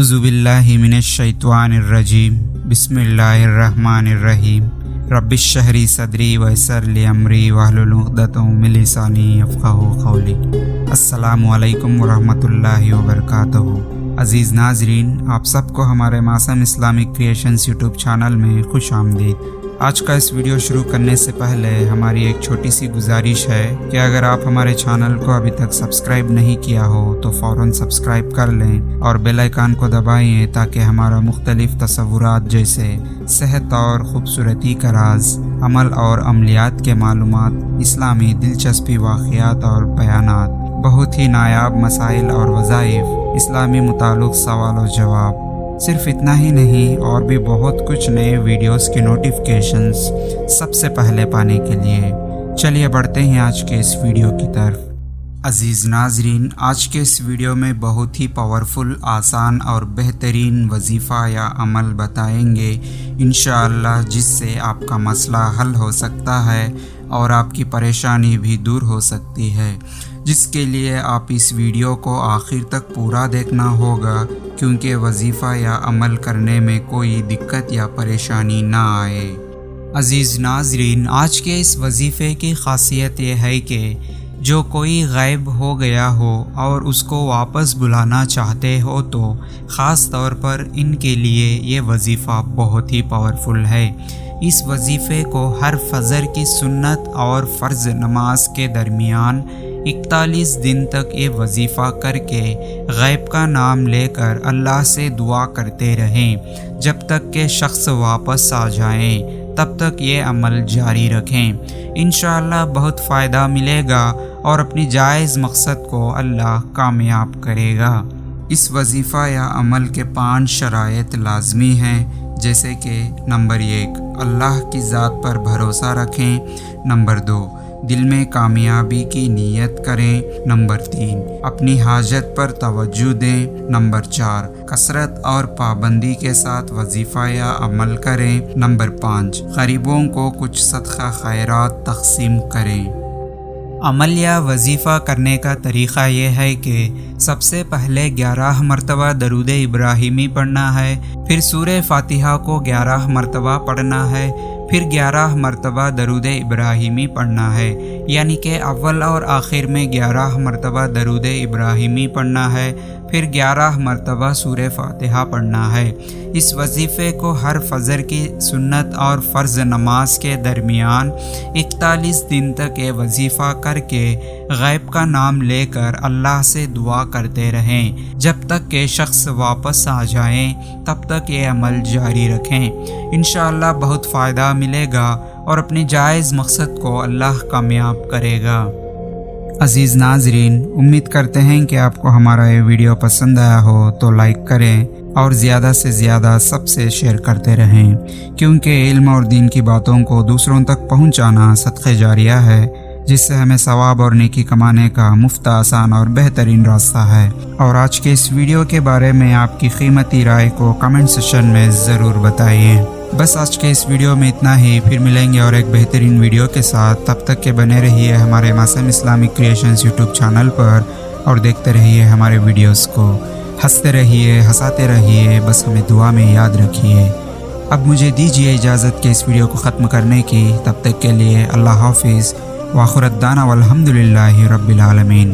اعوذ باللہ من الشیطان الرجیم بسم اللہ الرحمن الرحیم رب اشرح لی صدری ویسر لی امری واحلل عقدۃ من لسانی یفقہوا قولی۔ السلام علیکم ورحمۃ اللہ وبرکاتہ۔ عزیز ناظرین، آپ سب کو ہمارے معصوم اسلامک کریشنز یوٹیوب چینل میں خوش آمدید۔ آج کا اس ویڈیو شروع کرنے سے پہلے ہماری ایک چھوٹی سی گزارش ہے کہ اگر آپ ہمارے چینل کو ابھی تک سبسکرائب نہیں کیا ہو تو فوراً سبسکرائب کر لیں اور بیل آئیکن کو دبائیں تاکہ ہمارا مختلف تصورات جیسے صحت اور خوبصورتی کا راز، عمل اور عملیات کے معلومات، اسلامی دلچسپی واقعات اور بیانات، بہت ہی نایاب مسائل اور وظائف، اسلامی متعلق سوال و جواب، صرف اتنا ہی نہیں اور بھی بہت کچھ نئے ویڈیوز کے نوٹیفیکیشنز سب سے پہلے پانے کے لیے چلیے بڑھتے ہیں آج کے اس ویڈیو کی طرف۔ عزیز ناظرین، آج کے اس ویڈیو میں بہت ہی پاورفل، آسان اور بہترین وظیفہ یا عمل بتائیں گے انشاءاللہ، جس سے آپ کا مسئلہ حل ہو سکتا ہے اور آپ کی پریشانی بھی دور ہو سکتی ہے، جس کے لیے آپ اس ویڈیو کو آخر تک پورا دیکھنا ہوگا کیونکہ وظیفہ یا عمل کرنے میں کوئی دقت یا پریشانی نہ آئے۔ عزیز ناظرین، آج کے اس وظیفے کی خاصیت یہ ہے کہ جو کوئی غائب ہو گیا ہو اور اس کو واپس بلانا چاہتے ہو تو خاص طور پر ان کے لیے یہ وظیفہ بہت ہی پاورفل ہے۔ اس وظیفے کو ہر فجر کی سنت اور فرض نماز کے درمیان 41 دن تک یہ وظیفہ کر کے غیب کا نام لے کر اللہ سے دعا کرتے رہیں جب تک کہ شخص واپس آ جائیں، تب تک یہ عمل جاری رکھیں۔ انشاءاللہ بہت فائدہ ملے گا اور اپنی جائز مقصد کو اللہ کامیاب کرے گا۔ اس وظیفہ یا عمل کے 5 شرائط لازمی ہیں، جیسے کہ نمبر 1، اللہ کی ذات پر بھروسہ رکھیں۔ نمبر 2، دل میں کامیابی کی نیت کریں۔ نمبر 3، اپنی حاجت پر توجہ دیں۔ نمبر 4، کثرت اور پابندی کے ساتھ وظیفہ یا عمل کریں۔ نمبر 5، غریبوں کو کچھ صدقہ خیرات تقسیم کریں۔ عمل یا وظیفہ کرنے کا طریقہ یہ ہے کہ سب سے پہلے 11 مرتبہ درود ابراہیمی پڑھنا ہے، پھر سورہ فاتحہ کو 11 مرتبہ پڑھنا ہے، پھر 11 مرتبہ درود ابراہیمی پڑھنا ہے، یعنی کہ اول اور آخر میں 11 مرتبہ درود ابراہیمی پڑھنا ہے، پھر 11 مرتبہ سورہ فاتحہ پڑھنا ہے۔ اس وظیفے کو ہر فجر کی سنت اور فرض نماز کے درمیان 41 دن تک یہ وظیفہ کر کے غیب کا نام لے کر اللہ سے دعا کرتے رہیں جب تک کہ شخص واپس آ جائیں، تب تک یہ عمل جاری رکھیں۔ انشاءاللہ بہت فائدہ ملے گا اور اپنے جائز مقصد کو اللہ کامیاب کرے گا۔ عزیز ناظرین، امید کرتے ہیں کہ آپ کو ہمارا یہ ویڈیو پسند آیا ہو تو لائک کریں اور زیادہ سے زیادہ سب سے شیئر کرتے رہیں، کیونکہ علم اور دین کی باتوں کو دوسروں تک پہنچانا صدقہ جاریہ ہے، جس سے ہمیں ثواب اور نیکی کمانے کا مفت، آسان اور بہترین راستہ ہے۔ اور آج کے اس ویڈیو کے بارے میں آپ کی قیمتی رائے کو کمنٹ سیکشن میں ضرور بتائیے۔ بس آج کے اس ویڈیو میں اتنا ہی، پھر ملیں گے اور ایک بہترین ویڈیو کے ساتھ۔ تب تک کے بنے رہیے ہمارے معصوم اسلامک کریشنز یوٹیوب چینل پر اور دیکھتے رہیے ہمارے ویڈیوز کو، ہنستے رہیے، ہنساتے رہیے، بس ہمیں دعا میں یاد رکھیے۔ اب مجھے دیجیے اجازت کہ اس ویڈیو کو ختم کرنے کی، تب تک کے لیے اللہ حافظ، وآخر دعوانا والحمد للہ رب العالمین۔